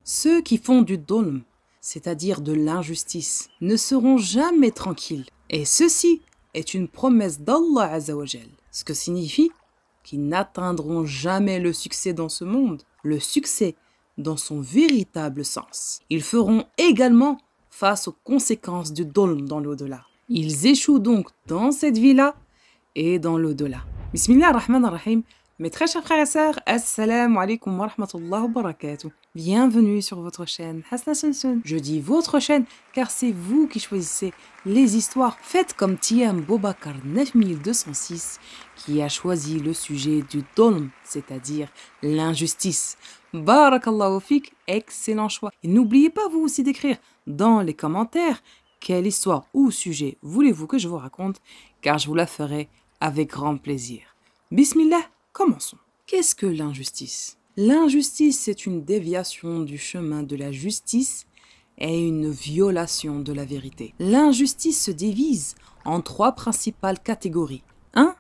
Ceux qui font du dhulm, c'est-à-dire de l'injustice, ne seront jamais tranquilles. Et ceci est une promesse d'Allah Azzawajal. Ce que signifie qu'ils n'atteindront jamais le succès dans ce monde, le succès dans son véritable sens. Ils feront également face aux conséquences du dhulm dans l'au-delà. Ils échouent donc dans cette vie-là et dans l'au-delà. Bismillah ar-Rahman ar-Rahim. Mes très chers frères et sœurs, assalamu alaikum wa rahmatullahi wa barakatuh. Bienvenue sur votre chaîne Hasna Sunsun. Je dis votre chaîne car c'est vous qui choisissez les histoires. Faites comme Tiam Bobakar 9206 qui a choisi le sujet du dhulm, c'est-à-dire l'injustice. Barakallahu fik, excellent choix. Et n'oubliez pas vous aussi d'écrire dans les commentaires quelle histoire ou sujet voulez-vous que je vous raconte, car je vous la ferai avec grand plaisir. Bismillah, commençons. Qu'est-ce que l'injustice? L'injustice, c'est une déviation du chemin de la justice et une violation de la vérité. L'injustice se divise en trois principales catégories. 1.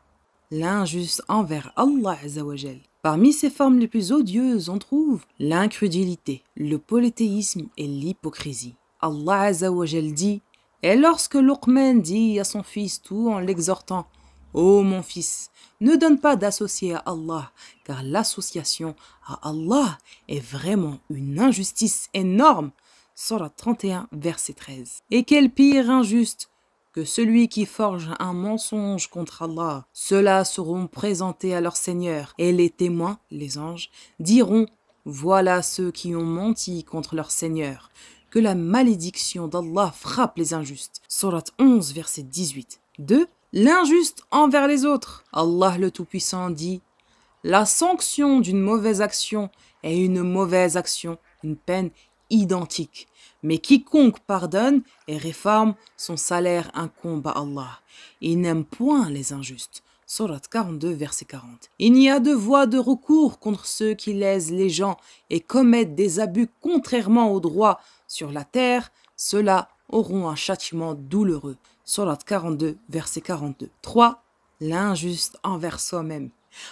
L'injuste envers Allah Azzawajal. Parmi ces formes les plus odieuses, on trouve l'incrédulité, le polythéisme et l'hypocrisie. Allah Azzawajal dit: et lorsque Luqman dit à son fils tout en l'exhortant: ô mon fils, ne donne pas d'associé à Allah, car l'association à Allah est vraiment une injustice énorme. Sourate 31, verset 13. Et quel pire injuste que celui qui forge un mensonge contre Allah. Ceux-là seront présentés à leur Seigneur, et les témoins, les anges, diront: voilà ceux qui ont menti contre leur Seigneur. Que la malédiction d'Allah frappe les injustes. Sourate 11, verset 18. 2. L'injuste envers les autres. Allah le Tout-Puissant dit: la sanction d'une mauvaise action est une mauvaise action, une peine identique. Mais quiconque pardonne et réforme, son salaire incombe à Allah. Il n'aime point les injustes. Sourate 42, verset 40. Il n'y a de voie de recours contre ceux qui lèsent les gens et commettent des abus contrairement au droit sur la terre. Ceux-là auront un châtiment douloureux. Sourate 42, verset 42. 3. L'injuste envers soi-même.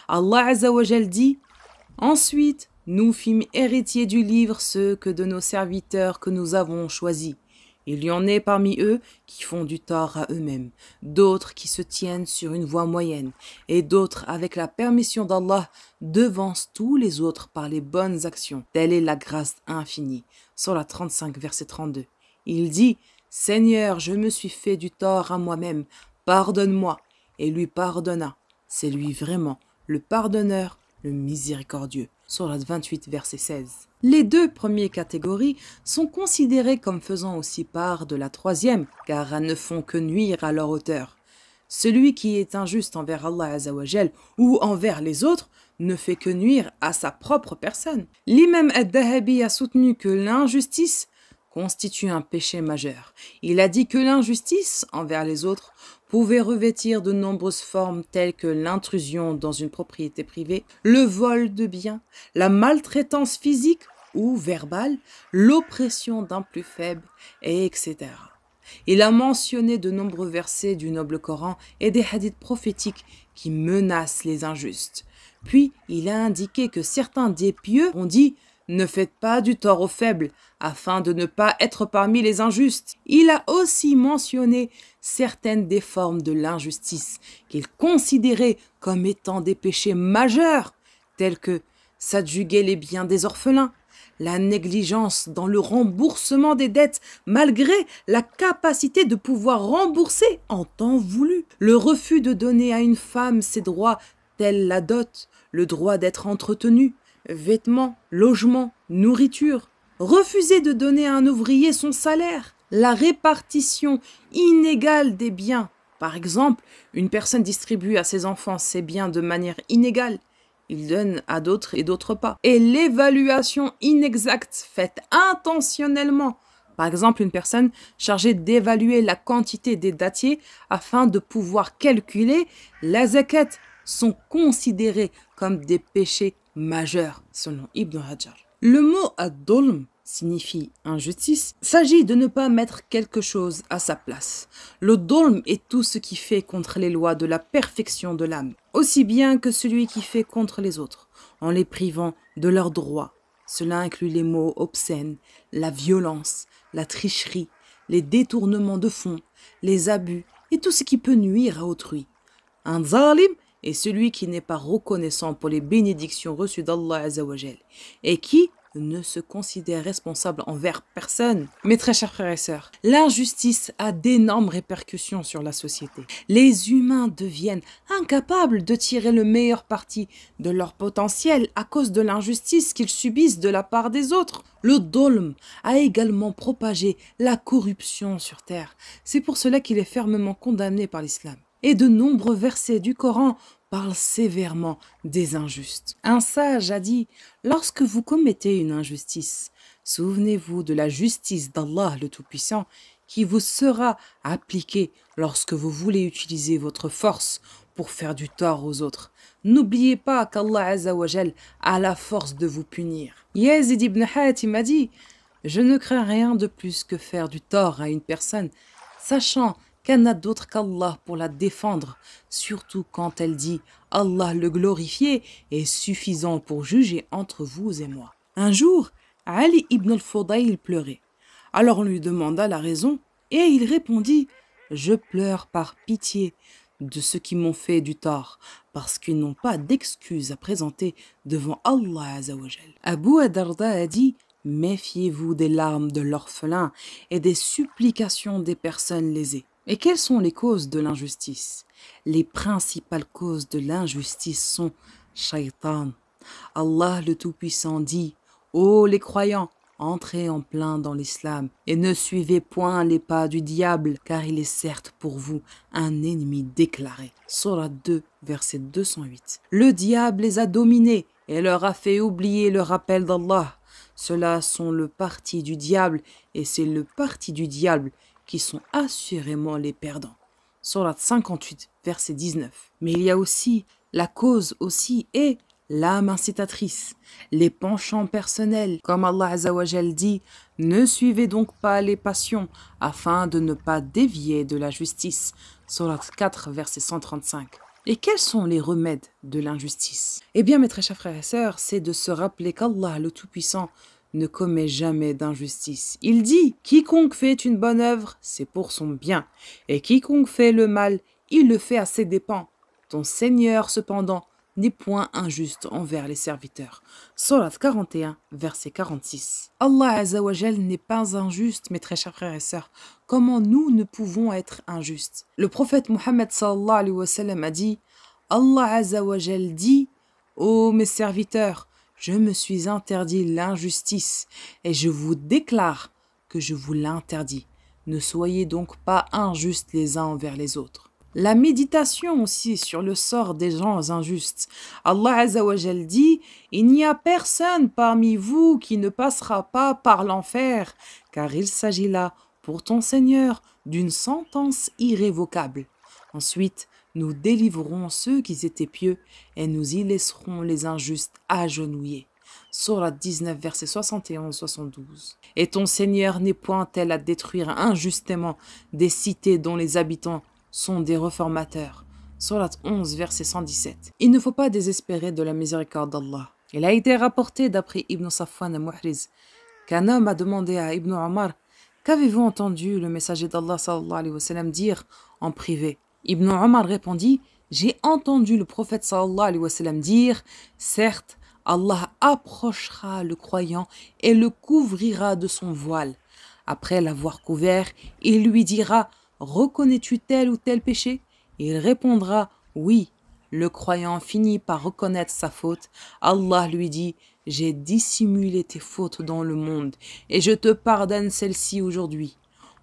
Allah Azzawajal dit: ensuite, nous fîmes héritiers du livre ceux que de nos serviteurs que nous avons choisis. Il y en est parmi eux qui font du tort à eux-mêmes, d'autres qui se tiennent sur une voie moyenne, et d'autres, avec la permission d'Allah, devancent tous les autres par les bonnes actions. Telle est la grâce infinie. Sourate 35, verset 32. Il dit: Seigneur, je me suis fait du tort à moi-même, pardonne-moi. Et lui pardonna. C'est lui vraiment le pardonneur, le miséricordieux. Sourate 28, verset 16. Les deux premières catégories sont considérées comme faisant aussi part de la troisième, car elles ne font que nuire à leur auteur. Celui qui est injuste envers Allah Azzawajal ou envers les autres ne fait que nuire à sa propre personne. L'imam Ad-Dahabi a soutenu que l'injustice constitue un péché majeur. Il a dit que l'injustice envers les autres pouvait revêtir de nombreuses formes telles que l'intrusion dans une propriété privée, le vol de biens, la maltraitance physique ou verbale, l'oppression d'un plus faible, etc. Il a mentionné de nombreux versets du noble Coran et des hadiths prophétiques qui menacent les injustes. Puis, il a indiqué que certains des pieux ont dit: ne faites pas du tort aux faibles, afin de ne pas être parmi les injustes. Il a aussi mentionné certaines des formes de l'injustice qu'il considérait comme étant des péchés majeurs, tels que s'adjuguer les biens des orphelins, la négligence dans le remboursement des dettes malgré la capacité de pouvoir rembourser en temps voulu, le refus de donner à une femme ses droits tels la dot, le droit d'être entretenue, vêtements, logements, nourriture, refuser de donner à un ouvrier son salaire, la répartition inégale des biens. Par exemple, une personne distribue à ses enfants ses biens de manière inégale, il donne à d'autres et d'autres pas. Et l'évaluation inexacte faite intentionnellement. Par exemple, une personne chargée d'évaluer la quantité des dattiers afin de pouvoir calculer la zakat sont considérés comme des péchés majeurs, selon Ibn Hajar. Le mot ad-dhulm signifie injustice, s'agit de ne pas mettre quelque chose à sa place. Le dhulm est tout ce qui fait contre les lois de la perfection de l'âme, aussi bien que celui qui fait contre les autres, en les privant de leurs droits. Cela inclut les mots obscènes, la violence, la tricherie, les détournements de fonds, les abus et tout ce qui peut nuire à autrui. Un zalim est celui qui n'est pas reconnaissant pour les bénédictions reçues d'Allah Azzawajal et qui ne se considère responsable envers personne. Mes très chers frères et sœurs, l'injustice a d'énormes répercussions sur la société. Les humains deviennent incapables de tirer le meilleur parti de leur potentiel à cause de l'injustice qu'ils subissent de la part des autres. Le dhulm a également propagé la corruption sur terre. C'est pour cela qu'il est fermement condamné par l'islam. Et de nombreux versets du Coran parlent sévèrement des injustes. Un sage a dit « Lorsque vous commettez une injustice, souvenez-vous de la justice d'Allah le Tout-Puissant qui vous sera appliquée lorsque vous voulez utiliser votre force pour faire du tort aux autres. N'oubliez pas qu'Allah Azzawajal a la force de vous punir. » Yazid ibn Hatim a dit « Je ne crains rien de plus que faire du tort à une personne, sachant qu'elle n'a d'autre qu'Allah pour la défendre, surtout quand elle dit « Allah le glorifié est suffisant pour juger entre vous et moi ». Un jour, Ali ibn al-Fudayl pleurait. Alors on lui demanda la raison et il répondit « Je pleure par pitié de ceux qui m'ont fait du tort, parce qu'ils n'ont pas d'excuses à présenter devant Allah Azzawajal. » Abu Darda a dit « Méfiez-vous des larmes de l'orphelin et des supplications des personnes lésées. » Et quelles sont les causes de l'injustice? Les principales causes de l'injustice sont Shaitan. Allah le Tout-Puissant dit « Ô les croyants, entrez en plein dans l'islam et ne suivez point les pas du diable, car il est certes pour vous un ennemi déclaré. » Sourate 2, verset 208. Le diable les a dominés et leur a fait oublier le rappel d'Allah. Ceux-là sont le parti du diable et c'est le parti du diable qui sont assurément les perdants. Sourate 58, verset 19. Mais il y a aussi, la cause aussi est l'âme incitatrice, les penchants personnels. Comme Allah Azzawajal dit, ne suivez donc pas les passions afin de ne pas dévier de la justice. Sourate 4, verset 135. Et quels sont les remèdes de l'injustice? Eh bien, mes très chers frères et sœurs, c'est de se rappeler qu'Allah, le Tout-Puissant, ne commet jamais d'injustice. Il dit « Quiconque fait une bonne œuvre, c'est pour son bien, et quiconque fait le mal, il le fait à ses dépens. Ton Seigneur, cependant, n'est point injuste envers les serviteurs. » Sourate 41, verset 46. Allah Azzawajal n'est pas injuste, mes très chers frères et sœurs. Comment nous ne pouvons être injustes? Le prophète Mohammed sallallahu alayhi wa sallam a dit « Allah Azzawajal dit « Ô mes serviteurs, je me suis interdit l'injustice et je vous déclare que je vous l'interdis. Ne soyez donc pas injustes les uns envers les autres. » La méditation aussi sur le sort des gens injustes. Allah Azzawajal dit « Il n'y a personne parmi vous qui ne passera pas par l'enfer, car il s'agit là, pour ton Seigneur, d'une sentence irrévocable. » Ensuite, nous délivrerons ceux qui étaient pieux et nous y laisserons les injustes agenouillés. Sourate 19, versets 71-72. Et ton Seigneur n'est point tel à détruire injustement des cités dont les habitants sont des réformateurs. Sourate 11, verset 117. Il ne faut pas désespérer de la miséricorde d'Allah. Il a été rapporté d'après Ibn Safwan al-Muhriz qu'un homme a demandé à Ibn Omar « Qu'avez-vous entendu le messager d'Allah sallallahu alayhi wa sallam dire en privé ?» Ibn Omar répondit « J'ai entendu le prophète sallallahu alayhi wa sallam dire « Certes, Allah approchera le croyant et le couvrira de son voile. Après l'avoir couvert, il lui dira « Reconnais-tu tel ou tel péché ?» Il répondra « Oui. » Le croyant finit par reconnaître sa faute. Allah lui dit « J'ai dissimulé tes fautes dans le monde et je te pardonne celle-ci aujourd'hui. »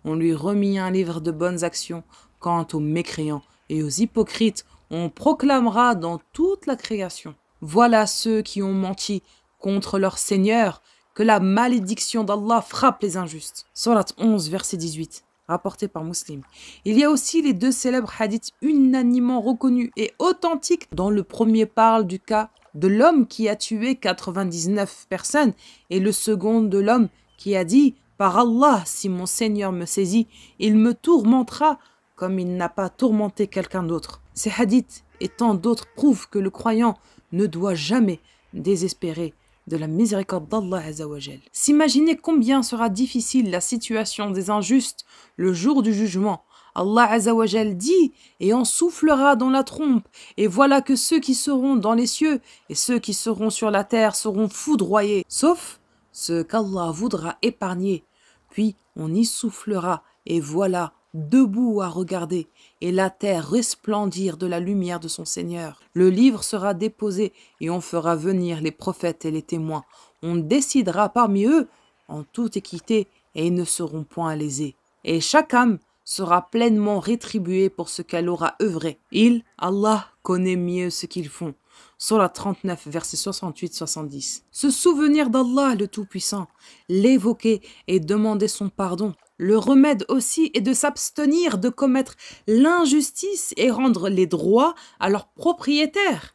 On lui remit un livre de bonnes actions. Quant aux mécréants et aux hypocrites, on proclamera dans toute la création. Voilà ceux qui ont menti contre leur Seigneur, que la malédiction d'Allah frappe les injustes. Sourate 11, verset 18, rapporté par Muslim. Il y a aussi les deux célèbres hadiths unanimement reconnus et authentiques, dont le premier parle du cas de l'homme qui a tué 99 personnes et le second de l'homme qui a dit « Par Allah, si mon Seigneur me saisit, il me tourmentera comme il n'a pas tourmenté quelqu'un d'autre. » Ces hadiths et tant d'autres prouvent que le croyant ne doit jamais désespérer de la miséricorde d'Allah Azzawajal. S'imaginer combien sera difficile la situation des injustes le jour du jugement. Allah Azzawajal dit « Et on soufflera dans la trompe, et voilà que ceux qui seront dans les cieux et ceux qui seront sur la terre seront foudroyés, sauf ceux qu'Allah voudra épargner. Puis on y soufflera, et voilà, debout à regarder, et la terre resplendir de la lumière de son Seigneur. Le livre sera déposé, et on fera venir les prophètes et les témoins. On décidera parmi eux en toute équité, et ils ne seront point lésés. Et chaque âme sera pleinement rétribuée pour ce qu'elle aura œuvré. Il, Allah, connaît mieux ce qu'ils font. Surah 39, versets 68-70. Se souvenir d'Allah le Tout-Puissant, l'évoquer et demander son pardon. Le remède aussi est de s'abstenir de commettre l'injustice et rendre les droits à leurs propriétaires.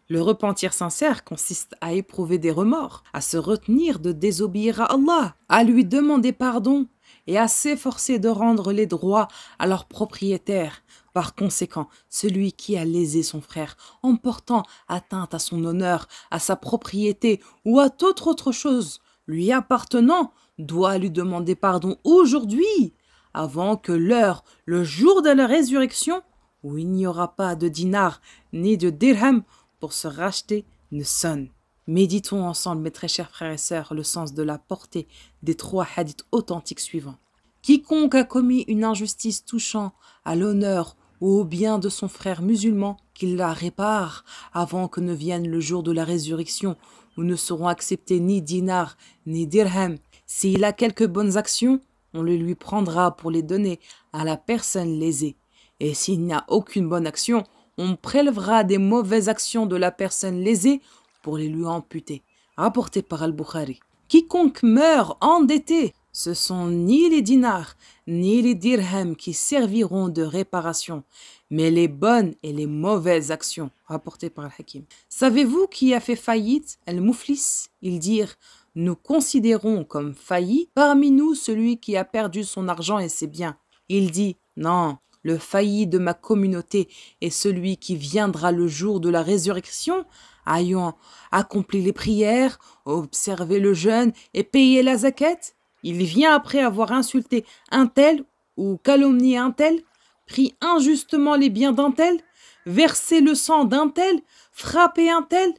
Le repentir sincère consiste à éprouver des remords, à se retenir de désobéir à Allah, à lui demander pardon et à s'efforcer de rendre les droits à leurs propriétaires. Par conséquent, celui qui a lésé son frère en portant atteinte à son honneur, à sa propriété ou à toute autre chose lui appartenant, doit lui demander pardon aujourd'hui, avant que l'heure, le jour de la résurrection, où il n'y aura pas de dinar ni de dirham pour se racheter, ne sonne. Méditons ensemble, mes très chers frères et sœurs, le sens de la portée des 3 hadiths authentiques suivants. Quiconque a commis une injustice touchant à l'honneur ou au bien de son frère musulman, qu'il la répare avant que ne vienne le jour de la résurrection, où ne seront acceptés ni dinar ni dirham. S'il a quelques bonnes actions, on les lui prendra pour les donner à la personne lésée. Et s'il n'y a aucune bonne action, on prélèvera des mauvaises actions de la personne lésée pour les lui amputer. Rapporté par Al-Bukhari. Quiconque meurt endetté, ce sont ni les dinars, ni les dirhams qui serviront de réparation, mais les bonnes et les mauvaises actions. Rapporté par Al-Hakim. Savez-vous qui a fait faillite? Al-Muflis. Ils dirent: nous considérons comme failli parmi nous celui qui a perdu son argent et ses biens. Il dit: non, le failli de ma communauté est celui qui viendra le jour de la résurrection, ayant accompli les prières, observé le jeûne et payé la zakat. Il vient après avoir insulté un tel ou calomnié un tel, pris injustement les biens d'un tel, versé le sang d'un tel, frappé un tel.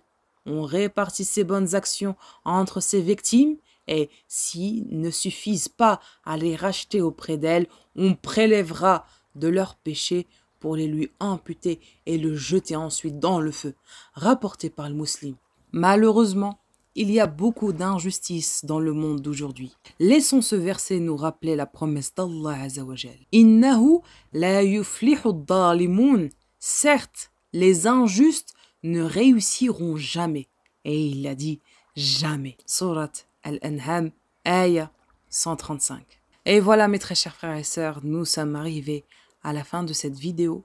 On répartit ses bonnes actions entre ses victimes et, s'ils ne suffisent pas à les racheter auprès d'elles, on prélèvera de leurs péchés pour les lui amputer et le jeter ensuite dans le feu. Rapporté par le Muslim. Malheureusement, il y a beaucoup d'injustices dans le monde d'aujourd'hui. Laissons ce verset nous rappeler la promesse d'Allah Azzawajal. Innahu la yuflihu ad-dalimun. Certes, les injustes ne réussiront jamais. Et il a dit jamais. Surat Al-An'am, ayah 135. Et voilà, mes très chers frères et sœurs, nous sommes arrivés à la fin de cette vidéo.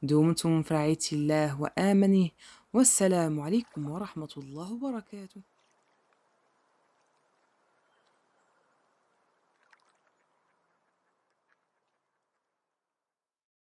Dumtum fi 'aytillah wa amani. Wassalamu alaikum wa rahmatullahi wa barakatuh.